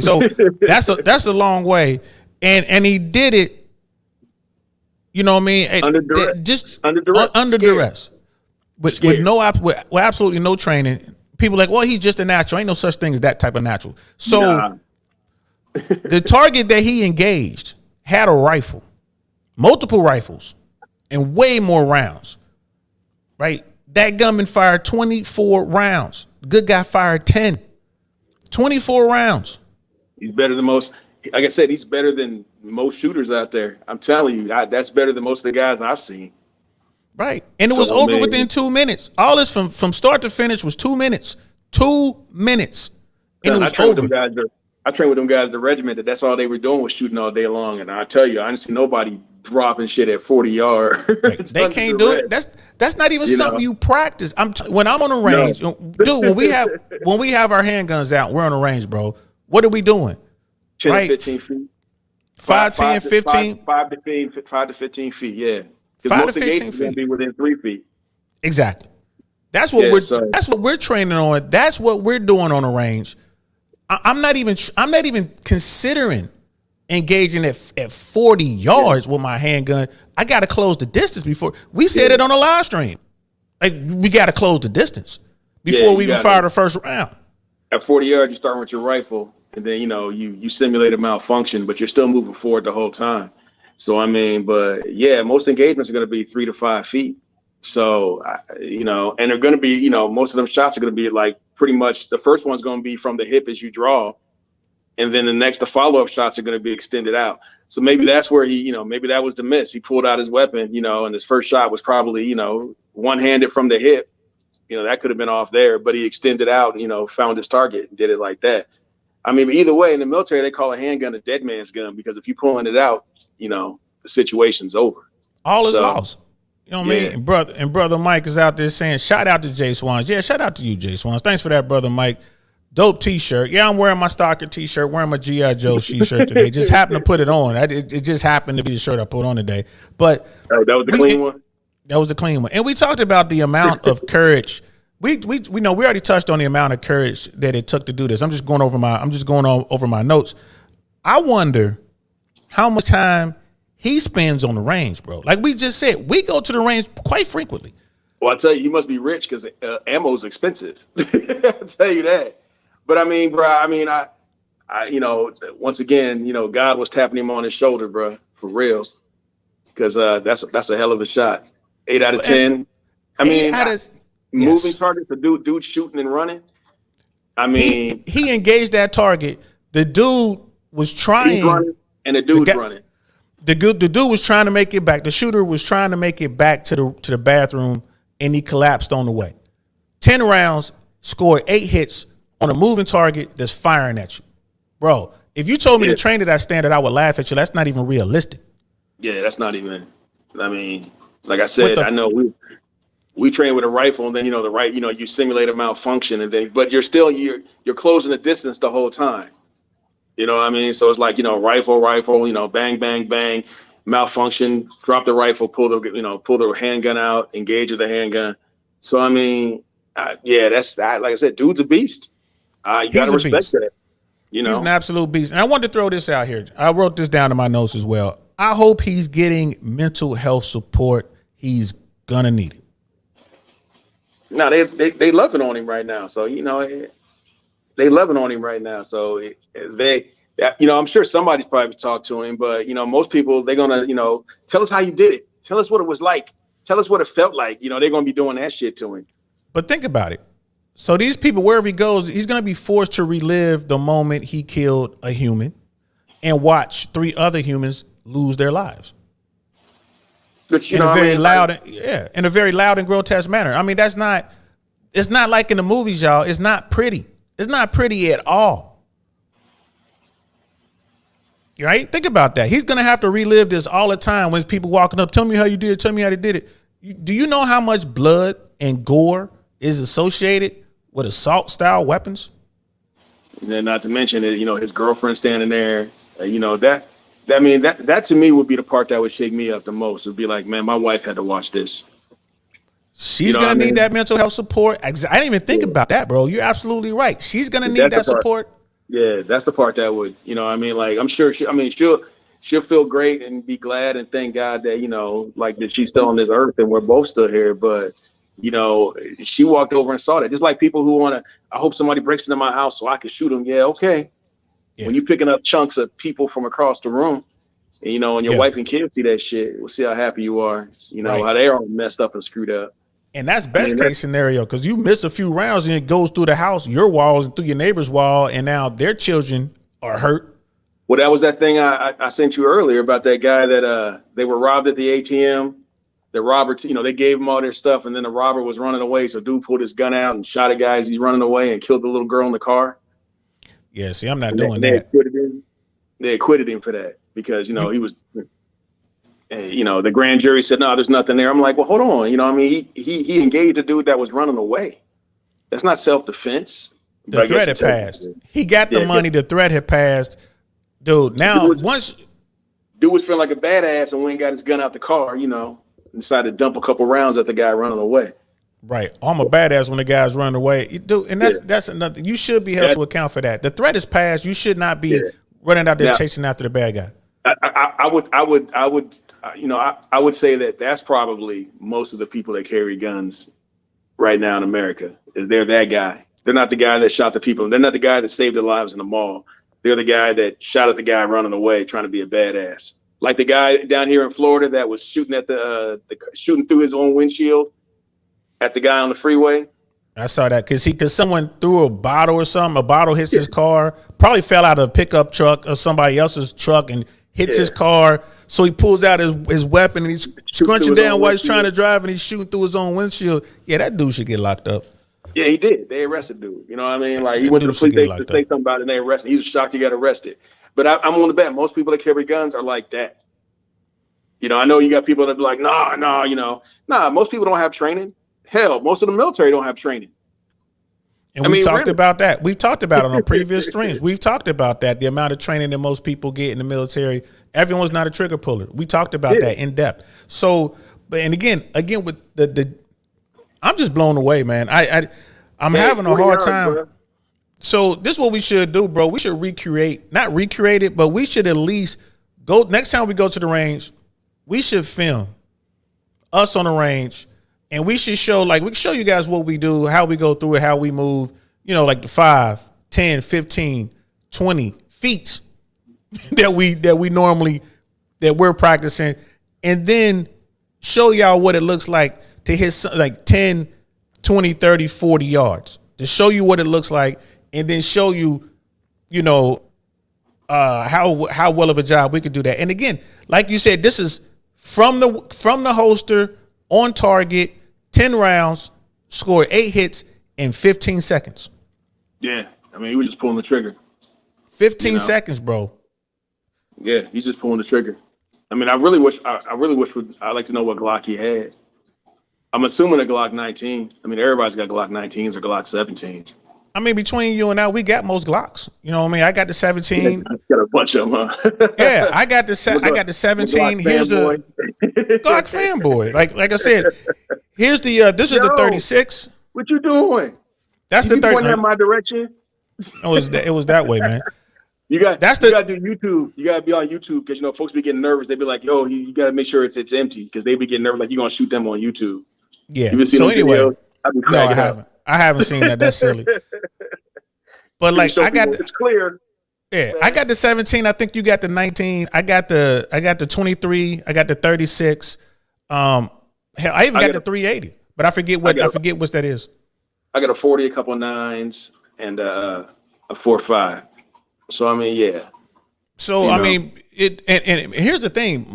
So that's a long way, and he did it. You know what I mean? Under duress. Just under duress. Under duress. With absolutely no training. People are like, well, he's just a natural. Ain't no such thing as that type of natural. So the target that he engaged had a rifle, multiple rifles, and way more rounds. Right? That gunman fired 24 rounds. The good guy fired 10. 24 rounds. He's better than most. Like I said, he's better than most shooters out there. I'm telling you, that's better than most of the guys I've seen. Right. And it was over within 2 minutes. All this from start to finish was 2 minutes. 2 minutes. And it was over. I trained with them guys at the regiment that's all they were doing was shooting all day long. And I tell you, I didn't see nobody dropping shit at 40 yards. Right. They can't do it. That's not even something you practice. When I'm on the range, dude, when we have our handguns out, we're on the range, bro. What are we doing? 10 to 15 feet. 5, 10, 15? 5 to 15 feet, yeah. 5 to 15 feet. Be within 3 feet. Exactly. That's what we're training on. That's what we're doing on the range. I'm not even considering engaging at 40 yards with my handgun. I got to close the distance before. We said it on a live stream. Like, we got to close the distance before we even fire the first round. At 40 yards, you start with your rifle, and then you simulate a malfunction, but you're still moving forward the whole time. So most engagements are going to be 3 to 5 feet. So and they're going to be most of them shots are going to be like pretty much the first one's going to be from the hip as you draw, and then the follow-up shots are going to be extended out. So maybe that's where maybe that was the miss. He pulled out his weapon, and his first shot was probably one-handed from the hip. That could have been off there, but he extended out, found his target and did it like that. I mean, either way, in the military, they call a handgun a dead man's gun because if you're pulling it out, the situation's over. All is lost. You know what I mean? And brother Mike is out there saying, shout out to Jay Swans. Yeah, shout out to you, Jay Swans. Thanks for that, brother Mike. Dope t-shirt. Yeah, I'm wearing my Stalker t-shirt, wearing my G.I. Joe t-shirt today. Just happened to put it on. It just happened to be the shirt I put on today. But that was the clean one? That was the clean one. And we talked about the amount of courage. We know we already touched on the amount of courage that it took to do this. I'm just going over my notes. I wonder how much time he spends on the range, bro. Like we just said, we go to the range quite frequently. Well, I tell you, he must be rich because ammo is expensive. I'll tell you that. But I mean, bro, I once again, God was tapping him on his shoulder, bro, for real. Because that's a hell of a shot. 8 out of 10. Moving target for dude shooting and running. I mean, he engaged that target. The dude was trying, he's running, and the dude's running. The dude was trying to make it back. The shooter was trying to make it back to the bathroom, and he collapsed on the way. 10 rounds, scored 8 hits on a moving target that's firing at you, bro. If you told me to train to that standard, I would laugh at you. That's not even realistic. Yeah, that's not even. I mean, like I said, I know we train with a rifle, and then you simulate a malfunction, and then but you're closing the distance the whole time. You know what I mean? So it's like rifle, bang, bang, bang, malfunction, drop the rifle, pull the handgun out, engage with the handgun. So I mean, that's that. Like I said, dude's a beast. You gotta respect that. He's an absolute beast. And I wanted to throw this out here. I wrote this down in my notes as well. I hope he's getting mental health support. He's gonna need it. No, they loving on him right now. So they loving on him right now. So I'm sure somebody's probably talked to him, but most people, they're gonna, tell us how you did it. Tell us what it was like. Tell us what it felt like. They're gonna be doing that shit to him. But think about it. So these people, wherever he goes, he's gonna be forced to relive the moment he killed a human and watch 3 other humans lose their lives. But in a very loud and grotesque manner. I mean, it's not like in the movies, y'all. It's not pretty. It's not pretty at all. Right? Think about that. He's going to have to relive this all the time when people walking up, tell me how you did it, tell me how they did it. Do you know how much blood and gore is associated with assault style weapons? And then not to mention it, his girlfriend standing there, that to me would be the part that would shake me up the most. It would be like, man, my wife had to watch this. She's going to need that mental health support. I didn't even think about that, bro. You're absolutely right. She's going to need that support. Yeah, that's the part that would, like, I'm sure she'll feel great and be glad and thank God that, like that she's still on this earth and we're both still here. But, she walked over and saw that. Just like people who I hope somebody breaks into my house so I can shoot them. Yeah, okay. Yeah. When you're picking up chunks of people from across the room, and your wife and kids see that shit, we'll see how happy you are. How they're all messed up and screwed up. And that's best case scenario, because you miss a few rounds and it goes through the house, your walls, and through your neighbor's wall, and now their children are hurt. Well, that was that thing I sent you earlier about that guy that they were robbed at the ATM. The robber, they gave him all their stuff, and then the robber was running away. So dude pulled his gun out and shot a guy as he's running away and killed the little girl in the car. Yeah, see, I'm not doing that. They acquitted him for that because, he was, the grand jury said, no, there's nothing there. I'm like, well, hold on. He engaged a dude that was running away. That's not self-defense. The threat had passed. He got the money. The threat had passed. Dude, now dude was feeling like a badass and went and got his gun out the car, and decided to dump a couple rounds at the guy running away. Right. I'm a badass when the guy's running away. And that's another. You should be held to account for that. The threat is passed. You should not be running out there chasing after the bad guy. I would say that that's probably most of the people that carry guns right now in America. They're that guy. They're not the guy that shot the people. They're not the guy that saved their lives in the mall. They're the guy that shot at the guy running away, trying to be a badass. Like the guy down here in Florida that was shooting at shooting through his own windshield at the guy on the freeway. I saw that because someone threw a bottle or something. A bottle hits his car, probably fell out of a pickup truck or somebody else's truck and hits his car. So he pulls out his weapon and he's scrunching down while he's trying to drive and he's shooting through his own windshield. Yeah, that dude should get locked up. Yeah, he did. They arrested dude. You know what I mean? Like he went to the police station to say something about it and they arrested him. He was shocked he got arrested. But I'm on the bet. Most people that carry guns are like that. I know you got people that be like, nah, most people don't have training. Hell, most of the military don't have training. And we talked about that. We've talked about it on previous streams. We've talked about that, the amount of training that most people get in the military. Everyone's not a trigger puller. We talked about that in depth. So, and again with the I'm just blown away, man. I'm having a hard time. Bro. So this is what we should do, bro. We should not recreate it, but we should at least go next time we go to the range. We should film us on the range. And we should show, we can show you guys what we do, how we go through it, how we move, like the 5, 10, 15, 20 feet that we're practicing. And then show y'all what it looks like to hit 10, 20, 30, 40 yards. To show you what it looks like and then show you, how well of a job we could do that. And again, like you said, this is from the holster on target. 10 rounds, scored 8 hits in 15 seconds. Yeah. I mean, he was just pulling the trigger. 15 seconds, bro. Yeah, he's just pulling the trigger. I mean, I really wish I'd like to know what Glock he had. I'm assuming a Glock 19. I mean, everybody's got Glock 19s or Glock 17s. I mean, between you and I, we got most Glocks. You know what I mean? I got the 17. I got a bunch of them, huh? Yeah, I got the 17. Here's the Glock fanboy. Like I said, here's the this is the 36. What you doing? That's the 30. Pointing in my direction. It was that way, man. You got to do YouTube. You got to be on YouTube because folks be getting nervous. They be like, "Yo, you got to make sure it's empty," because they be getting nervous like you're gonna shoot them on YouTube. Yeah. So anyway, no, I haven't. I haven't seen that. That's silly. But like I got it's clear. Yeah, I got the 17. I think you got the 19. I got the 23. I got the 36. Hell, I even got the 380. But I forget what that is. I got a 40, a couple of 9s, and a 4.5. So I mean, yeah. So I mean, and here's the thing: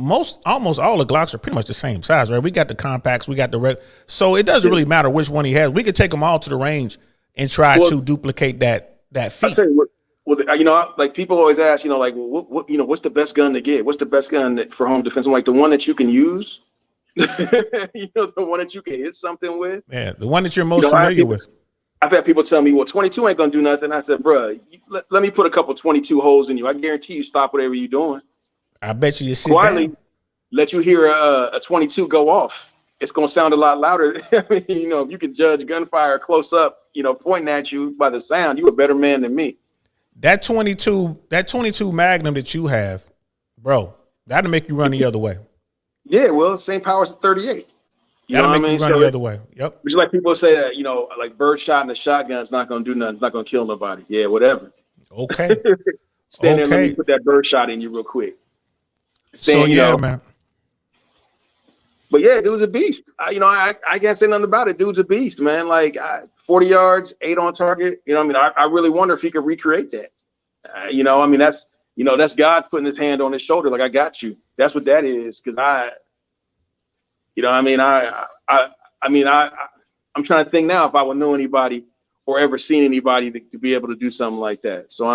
almost all the Glocks are pretty much the same size, right? We got the compacts, we got the red. So it doesn't really matter which one he has. We could take them all to the range and try to duplicate that feat. I tell you what, like people always ask, like, what, what's the best gun to get? What's the best gun for home defense? I'm like, the one that you can use. The one that you can hit something with. Yeah, the one that you're most familiar with. I've had people tell me, well, 22 ain't gonna do nothing. I said, bro, let me put a couple 22 holes in you. I guarantee you stop whatever you're doing. I bet you sit quietly down. Let you hear a 22 go off. It's gonna sound a lot louder. I mean, if you can judge gunfire close up, pointing at you by the sound, you a better man than me. That 22 Magnum that you have, bro, that'll make you run the other way. Yeah, well, same power as the 38. That'll make you run the other way. Yep. Which like people say that, like bird shot in the shotgun is not going to do nothing. It's not going to kill nobody. Yeah, whatever. Okay. Stand there and let me put that bird shot in you real quick. Man. But yeah, dude's a beast. I can't say nothing about it. Dude's a beast, man. Like 40 yards, 8 on target. I really wonder if he could recreate that. That's God putting his hand on his shoulder. Like, I got you. That's what that is. Cause I'm trying to think now if I would know anybody or ever seen anybody to be able to do something like that. So,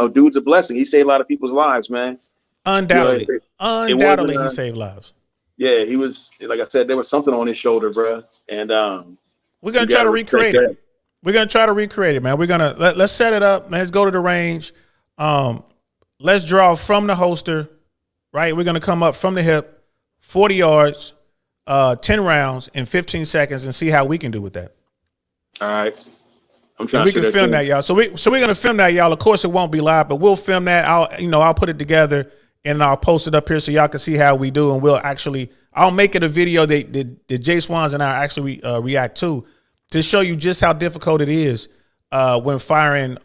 dude's a blessing. He saved a lot of people's lives, man. Undoubtedly. He saved lives. Yeah, he was, like I said, there was something on his shoulder, bro. And we're going to try to recreate it. We're going to try to recreate it, man. We're going to let's set it up. Let's go to the range. Let's draw from the holster, right? We're going to come up from the hip, 40 yards, 10 rounds in 15 seconds and see how we can do with that. All right. I'm trying to we can film that, y'all. So we're going to film that, y'all. Of course, it won't be live, but we'll film that. I'll put it together and I'll post it up here so y'all can see how we do. And I'll make it a video that Jay Swans and I actually react to show you just how difficult it is when firing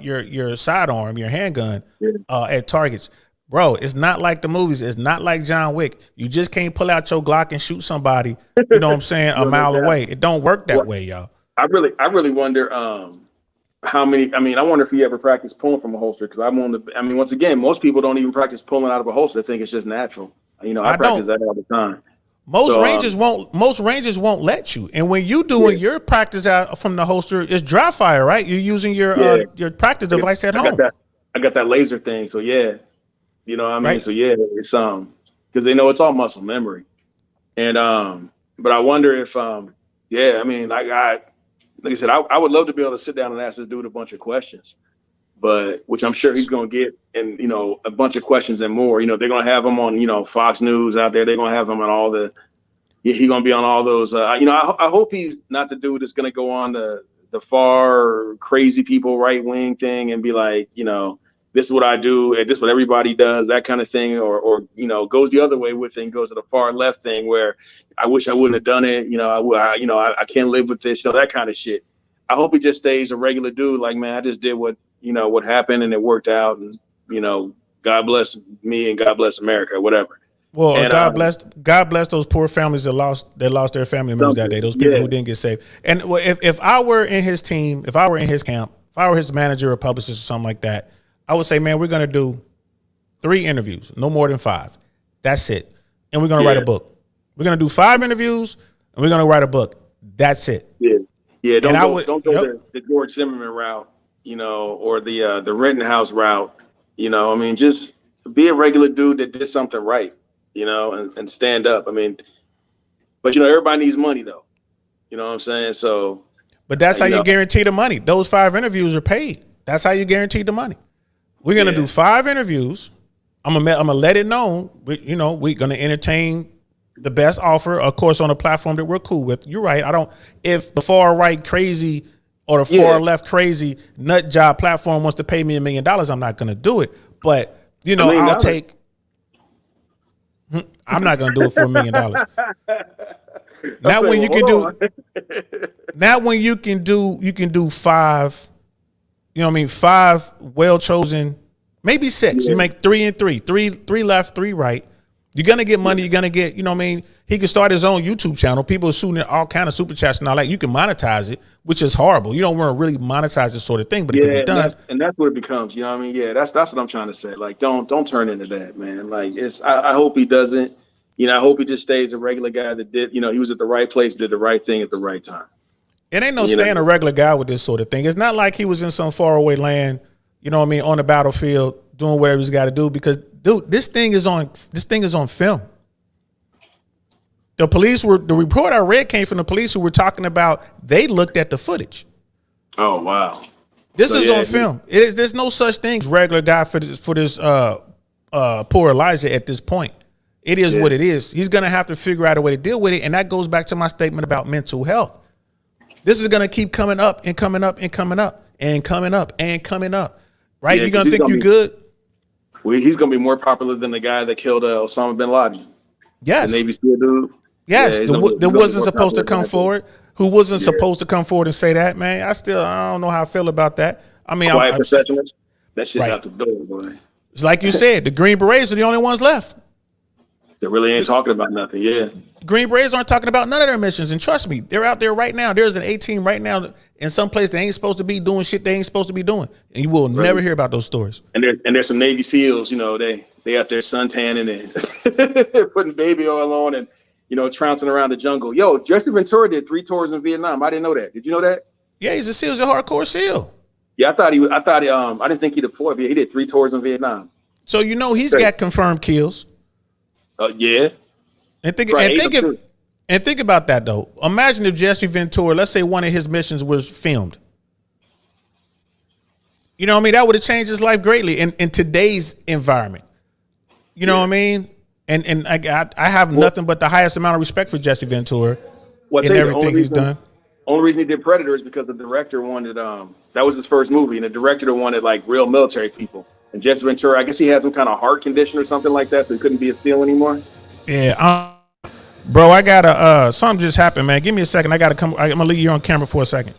your sidearm, your handgun at targets. Bro, it's not like the movies. It's not like John Wick. You just can't pull out your Glock and shoot somebody, you know what I'm saying, a mile away. It don't work that way, y'all. I really wonder how many. I wonder if you ever practice pulling from a holster, because once again, most people don't even practice pulling out of a holster. They think it's just natural. I practice that all the time. Most ranges won't let you. And when you doing your practice out from the holster, it's dry fire, right? You're using your practice device at home. I got that laser thing, so yeah. Right. So yeah, it's because they know it's all muscle memory. And but I wonder if like I said, I would love to be able to sit down and ask this dude a bunch of questions, but which I'm sure he's going to get, and a bunch of questions and more. They're going to have him on Fox News out there. They're going to have him on all the. He's going to be on all those. I hope he's not the dude that's going to go on the far crazy people right wing thing and be like, this is what I do, and this is what everybody does, that kind of thing, or goes the other way with it and goes to the far left thing where I wish I wouldn't have done it. I can't live with this, that kind of shit. I hope he just stays a regular dude. Like, man, I just did what happened and it worked out, and God bless me and God bless America, whatever. Well, and, God bless those poor families that lost their family members that day. Those people who didn't get saved. And if I were in his team, if I were in his camp, if I were his manager or publicist or something like that, I would say, man, we're going to do 3 interviews, no more than 5. That's it. And we're going to write a book. We're going to do 5 interviews and we're going to write a book. That's it. Yeah. Yeah. Don't go the George Zimmerman route, or the Rittenhouse route. Just be a regular dude that did something right, and stand up. But everybody needs money though. You know what I'm saying? So, but that's how you guarantee the money. Those 5 interviews are paid. That's how you guarantee the money. We're going to do 5 interviews. I'm gonna let it known. We're going to entertain the best offer, of course, on a platform that we're cool with. You're right. If the far right crazy or the far left crazy nut job platform wants to pay me $1 million, I'm not going to do it. But, I'll take. I'm not going to do it for $1 million. Not when you can do 5. you know what I mean, 5 well-chosen, maybe 6. Yeah. You make 3 and 3. 3 left, 3 right. You're going to get money. You're going to get, you know what I mean? He can start his own YouTube channel. People are shooting all kind of super chats and all that. You can monetize it, which is horrible. You don't want to really monetize this sort of thing, but it can be done. And that's what it becomes. You know what I mean? Yeah, that's what I'm trying to say. Like, don't turn into that, man. Like, I hope he doesn't. You know, I hope he just stays a regular guy that did, you know, he was at the right place, did the right thing at the right time. It ain't no staying a regular guy with this sort of thing. It's not like he was in some faraway land, you know what I mean, on the battlefield doing whatever he's got to do, because, dude, this thing is on film. The report I read came from the police who were talking about they looked at the footage. Oh, wow. This is on film. There's no such thing as regular guy for this poor Elijah at this point. It is what it is. He's going to have to figure out a way to deal with it, and that goes back to my statement about mental health. This is going to keep coming up and coming up and coming up and coming up and coming up, right? You're going to think you're good? Well, he's going to be more popular than the guy that killed Osama bin Laden. Yes. The Navy SEAL dude. Yes, that wasn't supposed to come forward. Who wasn't supposed to come forward and say that, man? I don't know how I feel about that. I mean, quiet professionals. That shit's out the door, boy. It's like you said, the Green Berets are the only ones left. They really ain't talking about nothing, Green Berets aren't talking about none of their missions, and trust me, they're out there right now. There's an A-team right now in some place they ain't supposed to be doing shit they ain't supposed to be doing, and you will never hear about those stories. And there's some Navy SEALs, you know, they out there suntanning and putting baby oil on and, you know, trouncing around the jungle. Yo, Jesse Ventura did 3 tours in Vietnam. I didn't know that. Did you know that? Yeah, he's a SEAL. He's a hardcore SEAL. Yeah, I didn't think he deployed, but he did 3 tours in Vietnam. So, you know, he's got confirmed kills. Yeah. And think about that, though. Imagine if Jesse Ventura, let's say one of his missions was filmed. You know what I mean? That would have changed his life greatly in today's environment. You know what I mean? And I have nothing but the highest amount of respect for Jesse Ventura and everything he's done. Only reason he did Predator is because the director wanted that was his first movie, and the director wanted like real military people. And Jesse Ventura, I guess he had some kind of heart condition or something like that, so he couldn't be a SEAL anymore. Yeah, bro, I gotta something just happened, man. Give me a second. I gotta come. I'm gonna leave you on camera for a second.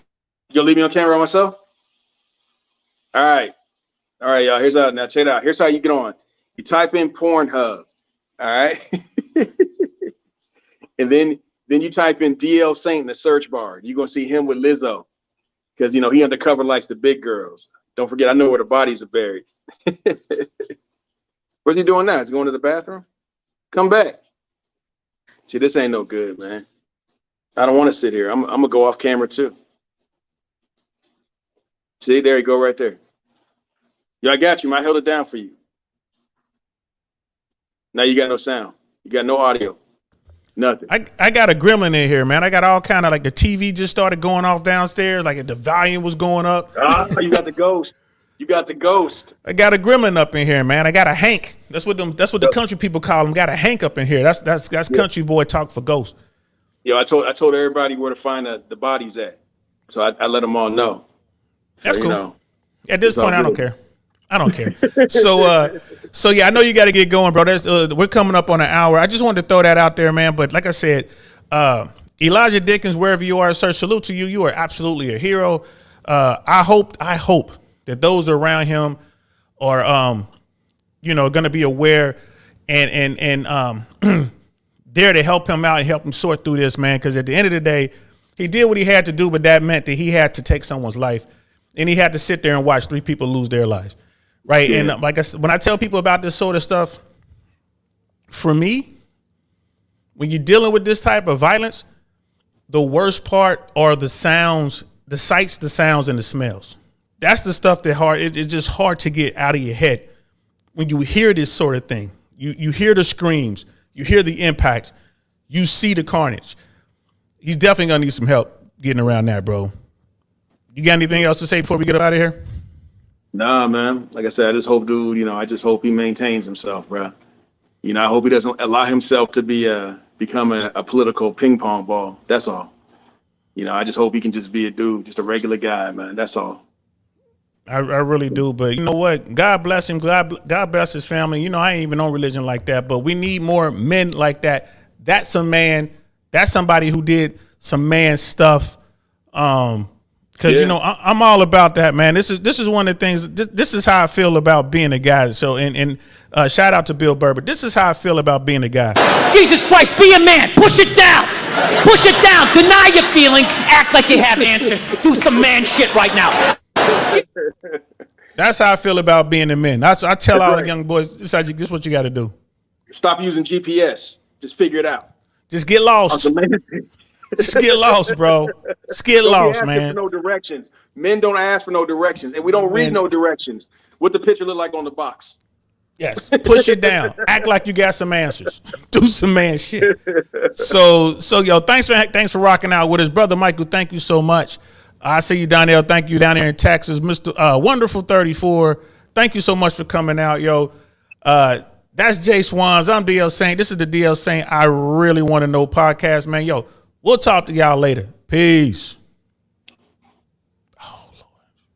You'll leave me on camera on myself? All right, y'all. Now check it out. Here's how you get on. You type in Pornhub. All right. And then you type in DL Saint in the search bar. You're gonna see him with Lizzo. Because you know he undercover likes the big girls. Don't forget, I know where the bodies are buried. What's he doing now? Is he going to the bathroom? Come back. See, this ain't no good, man. I don't want to sit here. I'm gonna go off camera too. See, there you go right there. Yeah, I got you, man. I held it down for you. Now you got no sound. You got no audio. Nothing. I got a gremlin in here, man. I got all kind of like the TV just started going off downstairs, like the volume was going up. You got the ghost. You got the ghost. I got a gremlin up in here, man. I got a Hank. That's what the country people call him. Got a Hank up in here. That's country boy talk for ghost. Yo, I told everybody where to find the bodies at. So I let them all know. That's cool. You know, at this point, I don't care. So yeah, I know you got to get going, bro. We're coming up on an hour. I just wanted to throw that out there, man. But like I said, Elijah Dickens, wherever you are, sir, salute to you. You are absolutely a hero. I hope that those around him are, going to be aware and there to help him out and help him sort through this, man. Because at the end of the day, he did what he had to do, but that meant that he had to take someone's life, and he had to sit there and watch 3 people lose their lives. Right. Yeah. And like I said, when I tell people about this sort of stuff, for me, when you're dealing with this type of violence, the worst part are the sounds, the sights, the sounds, and the smells. That's the stuff that it's just hard to get out of your head when you hear this sort of thing. You hear the screams, you hear the impact, you see the carnage. He's definitely gonna need some help getting around that, bro. You got anything else to say before we get out of here? Nah, man. Like I said, I just hope, dude, I just hope he maintains himself, bro. I hope he doesn't allow himself to become a political ping pong ball. That's all. I just hope he can just be a dude, just a regular guy, man. That's all. I really do. But you know what? God bless him. God bless his family. I ain't even on religion like that, but we need more men like that. That's a man. That's somebody who did some man stuff. Because, you know, I'm all about that, man. This is one of the things. This is how I feel about being a guy. So, and shout out to Bill Burr. But this is how I feel about being a guy. Jesus Christ, be a man. Push it down. Push it down. Deny your feelings. Act like you have answers. Do some man shit right now. That's how I feel about being a man. I tell all the young boys, this is what you got to do. Stop using GPS. Just figure it out. Just get lost. Just get lost, bro. Just get lost, man. For no directions. Men don't ask for no directions, and we don't read no directions. What the picture look like on the box? Yes, push it down. Act like you got some answers. Do some man shit. So yo, thanks for rocking out with us, brother Michael. Thank you so much. I see you down there. Thank you down there in Texas, Mr. Wonderful 34. Thank you so much for coming out, yo. That's Jay Swans. I'm DL Saint. This is the DL Saint I Really Want to Know podcast, man. Yo, we'll talk to y'all later. Peace.